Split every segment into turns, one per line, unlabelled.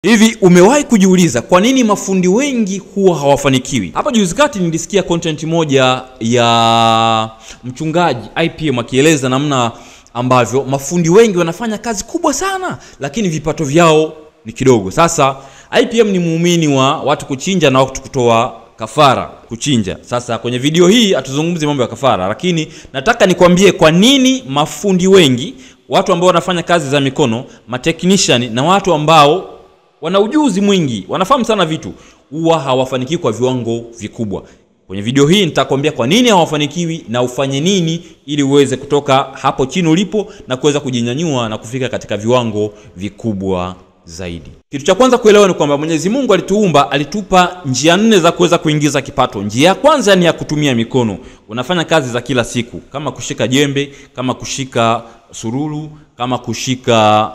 Hivi umewahi kujiuliza kwa nini mafundi wengi huwa hawafanikiwi? Hapa juzi kati nilisikia content moja ya mchungaji IPM akieleza namna ambavyo mafundi wengi wanafanya kazi kubwa sana lakini vipato vyao ni kidogo. Sasa IPM ni muumini wa watu kuchinja na watu kutoa kafara kuchinja. Sasa kwenye video hii atuzungumzie mambo ya kafara, lakini nataka nikwambie kwa nini mafundi wengi, watu ambao wanafanya kazi za mikono, technician na watu ambao wana ujuzi mwingi, wanafahamu sana vitu, huwa hawafanikiwi kwa viwango vikubwa. Kwenye video hii nitakwambia kwa nini hawafanikiwi na ufanye nini ili uweze kutoka hapo chini ulipo na kuweza kujinyanyua na kufika katika viwango vikubwa zaidi. Kitu cha kwanza kuelewa ni kwamba Mwenyezi Mungu alitupa njia 4 za kuweza kuingiza kipato. Njia ya kwanza ni ya kutumia mikono. Unafanya kazi za kila siku kama kushika jembe, kama kushika sururu, kama kushika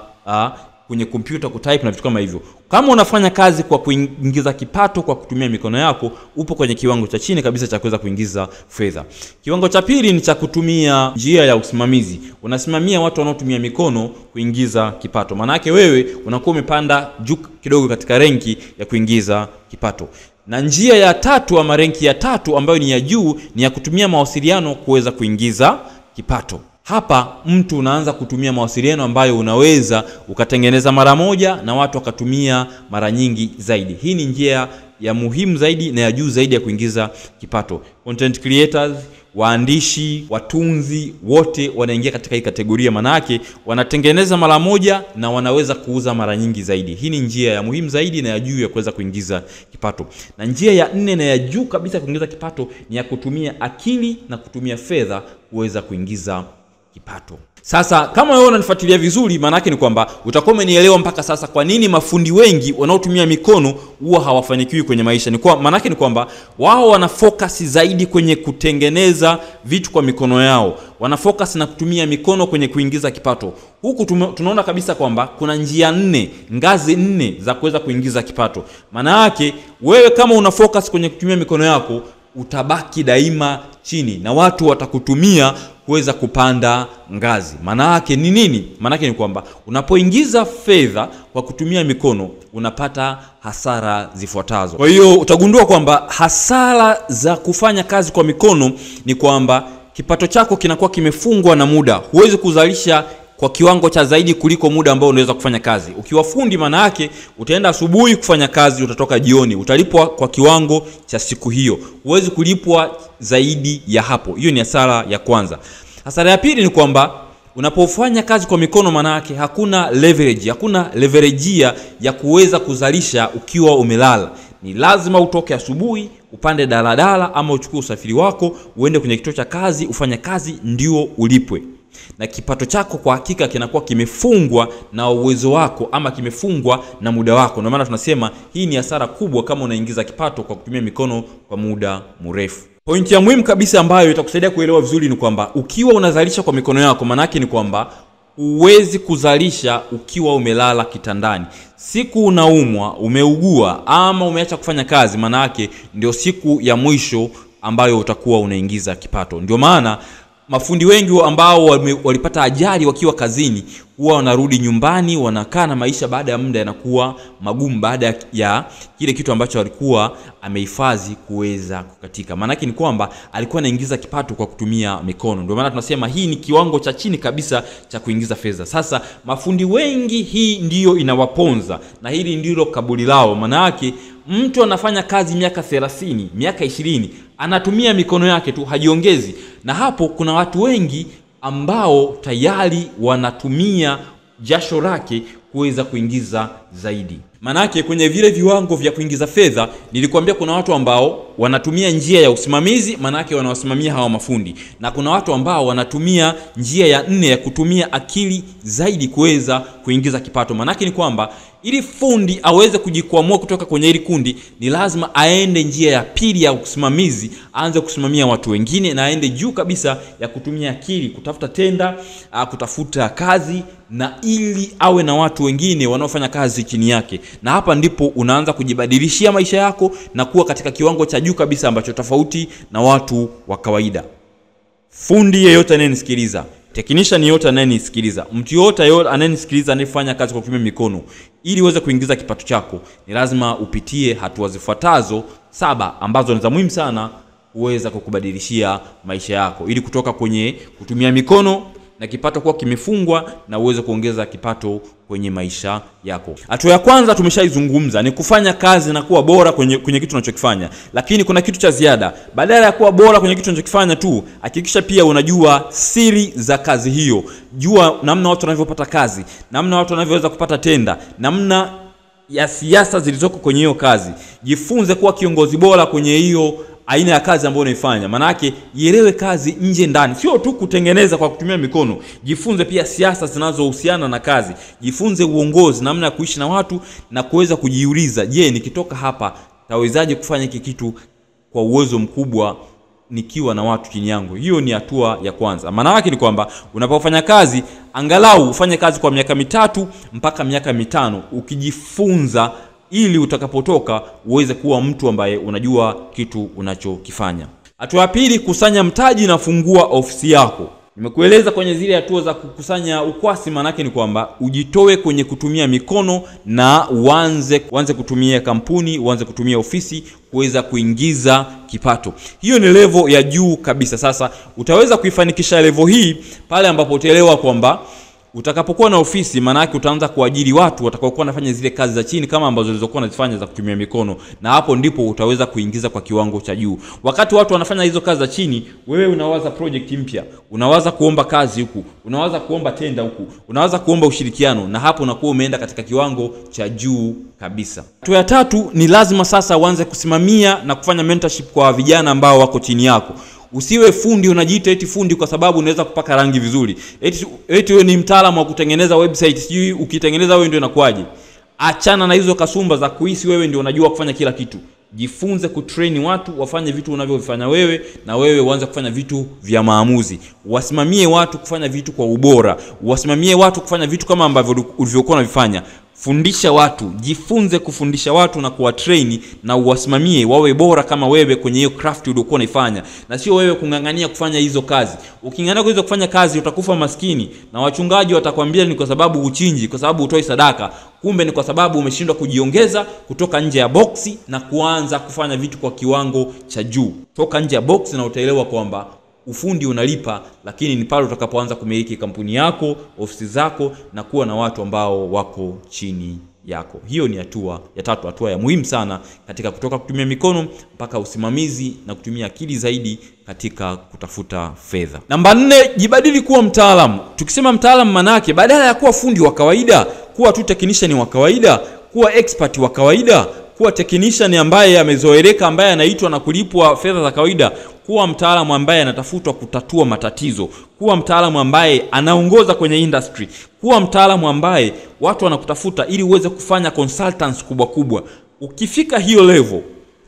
kwenye kompyuta kutype na vitu kama hivyo. Kama unafanya kazi kwa kuingiza kipato kwa kutumia mikono yako, upo kwenye kiwango cha chini kabisa cha kuweza kuingiza fedha. Kiwango cha pili ni cha kutumia njia ya usimamizi. Unasimamia watu wanaotumia mikono kuingiza kipato. Maana yake wewe unakuwa umepanda juu kidogo katika renki ya kuingiza kipato. Na njia ya tatu ama renki ya tatu ambayo ni ya juu ni ya kutumia mawasiliano kuweza kuingiza kipato. Hapa mtu unaanza kutumia mawasiliano ambayo unaweza ukatengeneza mara moja na watu wakatumia mara nyingi zaidi. Hii ni njia ya muhimu zaidi na ya juu zaidi ya kuingiza kipato. Content creators, waandishi, watunzi, wote wanaingia katika hii kategoria, manake wanatengeneza mara moja na wanaweza kuuza mara nyingi zaidi. Hii ni njia ya muhimu zaidi na ya juu ya kuweza kuingiza kipato. Na njia ya 4 na ya juu kabisa kuingiza kipato ni ya kutumia akili na kutumia fedha kuweza kuingiza kipato. Sasa kama wewe unanifuatilia vizuri, maana yake ni kwamba utakuwa umenielewa mpaka sasa kwa nini mafundi wengi wanaotumia mikono huwa hawafanikiwi kwenye maisha. Maana yake ni kwamba wao wana focus zaidi kwenye kutengeneza vitu kwa mikono yao. Wana focus na kutumia mikono kwenye kuingiza kipato. Huku tunaona kabisa kwamba kuna njia 4, ngazi 4 za kuweza kuingiza kipato. Maana yake wewe kama una focus kwenye kutumia mikono yako, utabaki daima chini na watu watakutumia kuweza kupanda ngazi. Maana yake ni nini? Maana yake ni kwamba unapoingiza fedha kwa kutumia mikono unapata hasara zifuatazo. Kwa hiyo utagundua kwamba hasara za kufanya kazi kwa mikono ni kwamba kipato chako kinakuwa kimefungwa na muda. Huwezi kuzalisha kwa kiwango cha zaidi kuliko muda ambao unaweza kufanya kazi. Ukiwa fundi, maana yake utaenda asubuhi kufanya kazi, utatoka jioni, utalipwa kwa kiwango cha siku hiyo. Huwezi kulipwa zaidi ya hapo. Hiyo ni hasara ya kwanza. Hasara ya pili ni kwamba unapofanya kazi kwa mikono, maana yake hakuna leverage, hakuna leverage ya kuweza kuzalisha ukiwa umelala. Ni lazima utoke asubuhi, upande daladala ama uchukue usafiri wako, uende kwenye kituo cha kazi, ufanye kazi ndio ulipwe. Na kipato chako kwa hakika kinakuwa kimefungwa na uwezo wako ama kimefungwa na muda wako. Ndio maana tunasema hii ni hasara kubwa kama unaingiza kipato kwa kutumia mikono kwa muda mrefu. Pointi ya muhimu kabisa ambayo itakusaidia kuelewa vizuri ni kwamba ukiwa unazalisha kwa mikono yako, maana yake ni kwamba huwezi kuzalisha ukiwa umelala kitandani. Siku unaumwa, umeugua ama umeacha kufanya kazi, maana yake ndio siku ya mwisho ambayo utakuwa unaingiza kipato. Ndio maana mafundi wengi ambao walipata ajali wakiwa kazini huwa wanarudi nyumbani, wanakaa na maisha baada ya muda yanakuwa magumu baada ya kile kitu ambacho alikuwa amehifadhi kuweza kukatika. Maana yake ni kwamba alikuwa anaingiza kipato kwa kutumia mikono. Ndio maana tunasema hii ni kiwango cha chini kabisa cha kuingiza fedha. Sasa mafundi wengi hii ndiyo inawaponza na hili ndilo kaburi lao. Maana yake mtu anafanya kazi miaka 30, miaka 20, anatumia mikono yake tu, hajiongezi. Na hapo kuna watu wengi ambao tayari wanatumia jasho lake kuweza kuingiza zaidi. Manake kwenye vile viwango vya kuingiza fedha nilikwambia kuna watu ambao wanatumia njia ya usimamizi, manake wanawasimamia hawa mafundi. Na kuna watu ambao wanatumia njia ya 4 ya kutumia akili zaidi kuweza kuingiza kipato. Manake ni kwamba ili fundi aweze kujikwamua kutoka kwenye hili kundi ni lazima aende njia ya pili ya usimamizi, aanze kusimamia watu wengine na aende juu kabisa ya kutumia akili, kutafuta tenda, kutafuta kazi na ili awe na watu wengine wanaofanya kazi chini yake. Na hapa ndipo unaanza kujibadilishia maisha yako na kuwa katika kiwango cha juu kabisa ambacho tofauti na watu wa kawaida. Fundi yeyote anayenisikiliza, technician yote anayenisikiliza, mtu yote anayenisikiliza anayefanya kazi kwa kutumia mikono, ili uweze kuingiza kipato chako, ni lazima upitie hatua zifuatazo 7 ambazo ni za muhimu sana uweza kukubadilishia maisha yako, ili kutoka kwenye kutumia mikono na kipato kwa kimefungwa na uweze kuongeza kipato kwenye maisha yako. Hatua ya kwanza tumeshaizungumza, ni kufanya kazi na kuwa bora kwenye kitu unachokifanya. Lakini kuna kitu cha ziada. Badala ya kuwa bora kwenye kitu unachokifanya tu, hakikisha pia unajua siri za kazi hiyo. Jua namna watu wanavyopata kazi, namna watu wanavyoweza kupata tenda, namna ya siasa zilizoko kwenye hiyo kazi. Jifunze kuwa kiongozi bora kwenye hiyo aina ya kazi ambayo unaifanya. Maana yake ielewe kazi nje ndani, sio tu kutengeneza kwa kutumia mikono. Jifunze pia siasa zinazohusiana na kazi. Jifunze uongozi, namna ya kuishi na watu na kuweza kujiuliza, je, nikitoka hapa tawezaje kufanya hiki kitu kwa uwezo mkubwa nikiwa na watu chini yangu? Hiyo ni hatua ya kwanza. Maana yake ni kwamba unapofanya kazi, angalau ufanye kazi kwa miaka 3 mpaka miaka 5 ukijifunza, ili utakapotoka uweze kuwa mtu ambaye unajua kitu unachokifanya. Hatua ya pili, kusanya mtaji na fungua ofisi yako. Nimekueleza kwenye zile hatua za kukusanya ukwasi. Maana yake ni kwamba ujitoe kwenye kutumia mikono na uanze kutumia kampuni, uanze kutumia ofisi kuweza kuingiza kipato. Hiyo ni level ya juu kabisa. Sasa utaweza kuifanikisha level hii pale ambapo utaelewa kwamba utakapokuwa na ofisi, maana yake utaanza kuajiri watu watakaokuwa wanafanya zile kazi za chini kama ambazo zilizokuwa unazifanya za kutumia mikono, na hapo ndipo utaweza kuingiza kwa kiwango cha juu. Wakati watu wanafanya hizo kazi za chini, wewe unawaza project mpya, unawaza kuomba kazi huku, unawaza kuomba tenda huku, unawaza kuomba ushirikiano, na hapo unakuwa umeenda katika kiwango cha juu kabisa. Hatua ya tatu ni lazima sasa uanze kusimamia na kufanya mentorship kwa vijana ambao wako chini yako. Usiwe fundi unajiita eti fundi kwa sababu unaweza kupaka rangi vizuri. Eti wewe ni mtaalamu wa kutengeneza website, sijui ukitengeneza wewe ndio inakuaje. Achana na hizo kasumba za kuhisi wewe ndio unajua kufanya kila kitu. Jifunze kutrain watu wafanye vitu unavyofanya wewe, na wewe uanze kufanya vitu vya maamuzi. Wasimamie watu kufanya vitu kwa ubora. Wasimamie watu kufanya vitu kama ambavyo ulivyokuwa unavifanya. Fundisha watu, jifunze kufundisha watu na kuwatrain, na uwasimamie wawe bora kama wewe kwenye hiyo craft uliokuwa unaifanya, na sio wewe kungangania kufanya hizo kazi. Ukingangania kuweza kufanya kazi utakufa maskini, na wachungaji watakwambia ni kwa sababu uchinji, kwa sababu utoi sadaka. Kumbe ni kwa sababu umeshindwa kujiongeza kutoka nje ya boksi na kuanza kufanya vitu kwa kiwango cha juu. Toka nje ya boksi na utaelewa kwamba ufundi unalipa, lakini ni pale utakapoanza kumiliki kampuni yako, ofisi zako, na kuwa na watu ambao wako chini yako. Hiyo ni hatua ya tatu, hatua ya muhimu sana katika kutoka kutumia mikono mpaka usimamizi na kutumia akili zaidi katika kutafuta fedha. Namba 4, jibadili kuwa mtaalamu. Tukisema mtaalamu, maana yake badala ya kuwa fundi wa kawaida, kuwa tu technician wa kawaida, kuwa expert wa kawaida, kuwa technician ambaye amezoeleka, ambaye anaitwa na kulipwa fedha za kawaida. Kuwa mtaalamu ambaye anatafutwa kutatua matatizo. Kuwa mtaalamu ambaye anaongoza kwenye industry. Kuwa mtaalamu ambaye watu wanakutafuta ili uweze kufanya consultants kubwa kubwa. Ukifika hiyo level,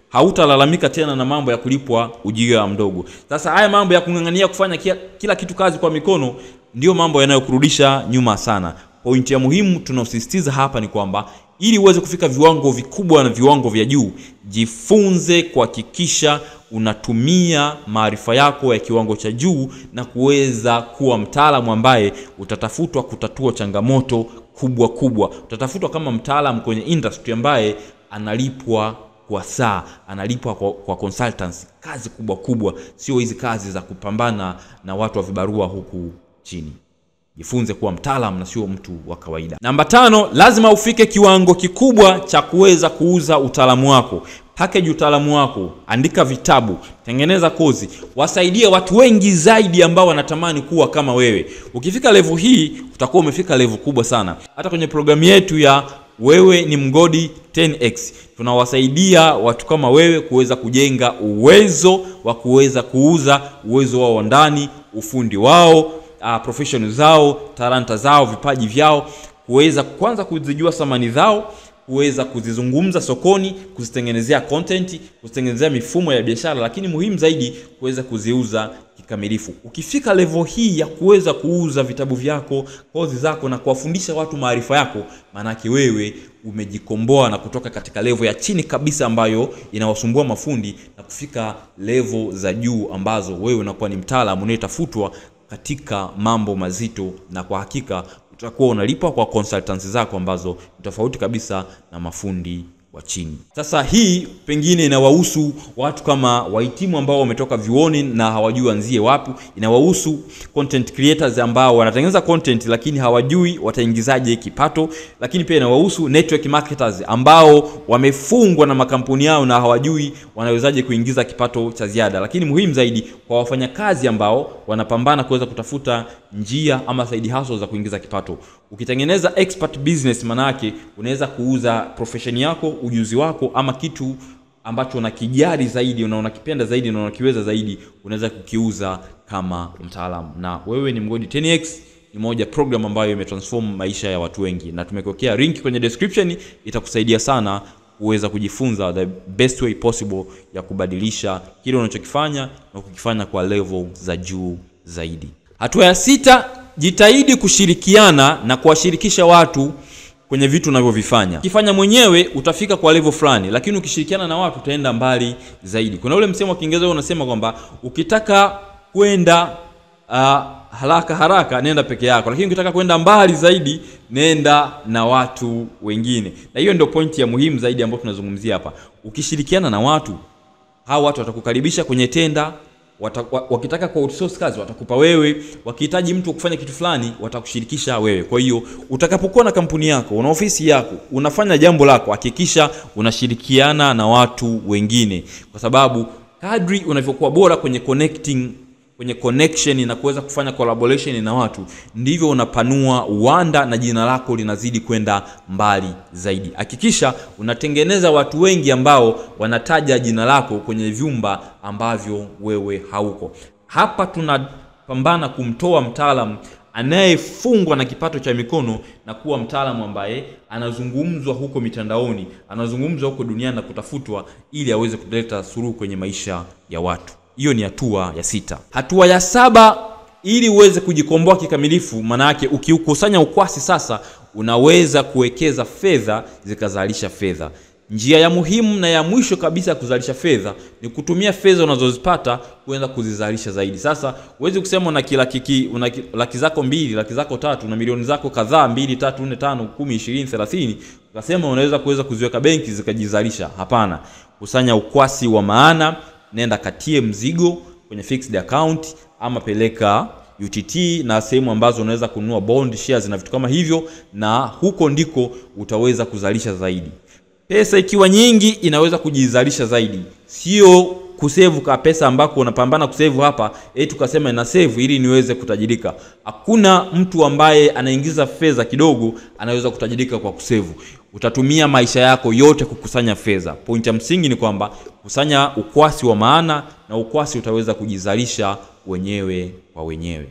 hautalalamika tena na mambo ya kulipwa ujira mdogo. Sasa haya mambo ya kungangania kufanya kila kitu kazi kwa mikono ndio mambo yanayokurudisha nyuma sana. Pointi ya muhimu tunaosisitiza hapa ni kwamba ili uweze kufika viwango vikubwa na viwango vya juu, jifunze kuhakikisha unatumia maarifa yako ya kiwango cha juu na kuweza kuwa mtaalamu ambaye utatafutwa kutatua changamoto kubwa kubwa. Utatafutwa kama mtaalamu kwenye industry ambaye analipwa kwa saa, analipwa kwa consultants, kazi kubwa kubwa, sio hizi kazi za kupambana na watu wa vibarua huku chini. Jifunze kuwa mtaalamu na sio mtu wa kawaida. Namba 5, lazima ufike kiwango kikubwa cha kuweza kuuza utaalamu wako. Package utaalamu wako, andika vitabu, tengeneza kozi, wasaidie watu wengi zaidi ambao wanatamani kuwa kama wewe. Ukifika level hii, utakuwa umefika level kubwa sana. Hata kwenye programu yetu ya Wewe ni Mgodi 10X, tunawasaidia watu kama wewe kuweza kujenga uwezo wa kuweza kuuza uwezo wao ndani, ufundi wao, profession zao, talanta zao, vipaji vyao, kuweza kwanza kuzijua thamani zao, kuweza kuzizungumza sokoni, kuzitengenezea content, kuzitengenezea mifumo ya biashara, lakini muhimu zaidi kuweza kuziuza kikamilifu. Ukifika level hii ya kuweza kuuza vitabu vyako, kozi zako na kuwafundisha watu maarifa yako, maana yake wewe umejikomboa na kutoka katika level ya chini kabisa ambayo inawasumbua mafundi na kufika level za juu ambazo wewe unakuwa ni mtaalamu unayetafutwa katika mambo mazito, na kwa hakika utakuwa unalipa kwa consultancy zako ambazo ni tofauti kabisa na mafundi wa chini. Sasa hii pengine inawahusu watu kama wahitimu ambao wametoka vyuoni na hawajui anzie wapi. Inawahusu content creators ambao wanatengeneza content lakini hawajui wataingizaje kipato. Lakini pia inawahusu network marketers ambao wamefungwa na makampuni yao na hawajui wanawezaje kuingiza kipato cha ziada. Lakini muhimu zaidi kwa wafanyakazi ambao wanapambana kuweza kutafuta njia ama side hustle za kuingiza kipato. Ukitengeneza expert business, manake unaweza kuuza profession yako, ujuzi wako, ama kitu ambacho unakijali zaidi, unakipenda zaidi na unakiweza zaidi, unaweza kukiuza kama mtaalamu. Na wewe ni Mgodi 10X ni moja program ambayo imetransform maisha ya watu wengi, na tumekuwekea link kwenye description, itakusaidia sana kuweza kujifunza the best way possible ya kubadilisha kile unachokifanya na kukifanya kwa level za juu zaidi. Hatua ya 6, jitahidi kushirikiana na kuwashirikisha watu kwenye vitu unavyovifanya. Ukifanya mwenyewe utafika kwa level fulani, lakini ukishirikiana na watu utaenda mbali zaidi. Kuna ule msemo wa Kiingereza unasema kwamba ukitaka kwenda haraka nenda peke yako, lakini ukitaka kwenda mbali zaidi nenda na watu wengine. Na hiyo ndio pointi ya muhimu zaidi ambayo tunazungumzia hapa. Ukishirikiana na watu, hao watu watakukaribisha kwenye tenda, wakitaka kwa outsource kazi watakupa wewe, wakihitaji mtu kufanya kitu fulani watakushirikisha wewe. Kwa hiyo utakapokuwa na kampuni yako, una ofisi yako, unafanya jambo lako, hakikisha unashirikiana na watu wengine, kwa sababu kadri unavyokuwa bora kwenye connection na kuweza kufanya collaboration na watu, ndivyo unapanua uwanda na jina lako linazidi kwenda mbali zaidi. Hakikisha unatengeneza watu wengi ambao wanataja jina lako kwenye vyumba ambavyo wewe hauko. Hapa tunapambana kumtoa mtaalamu anayefungwa na kipato cha mikono na kuwa mtaalamu ambaye anazungumzwa huko mitandaoni, anazungumzwa huko duniani na kutafutwa ili aweze kuleta suluhu kwenye maisha ya watu. Hiyo ni hatua ya 6. Hatua ya 7, ili uweze kujikomboa kikamilifu, maana yake ukiukusanya ukwasi sasa unaweza kuwekeza fedha zikazalisha fedha. Njia ya muhimu na ya mwisho kabisa ya kuzalisha fedha ni kutumia fedha unazozipata kuenda kuzizalisha zaidi. Sasa uweze kusema una laki zako 2, laki zako 3 na milioni zako kadhaa 2, 3, 4, 5, 10, 20, 30, ukasema unaweza kuziweka benki zikajizalisha. Hapana. Kusanya ukwasi wa maana, nenda katie mzigo kwenye fixed account ama peleka UTT na sehemu ambazo unaweza kununua bond, shares na vitu kama hivyo, na huko ndiko utaweza kuzalisha zaidi. Pesa ikiwa nyingi inaweza kujizalisha zaidi. Sio kusave ka pesa ambako unapambana kusave hapa tukasema ina save ili niweze kutajirika. Hakuna mtu ambaye anaingiza fedha kidogo anaweza kutajirika kwa kusave. Utatumia maisha yako yote kukusanya fedha. Point ya msingi ni kwamba kusanya ukwasi wa maana, na ukwasi utaweza kujizalisha wenyewe kwa wenyewe.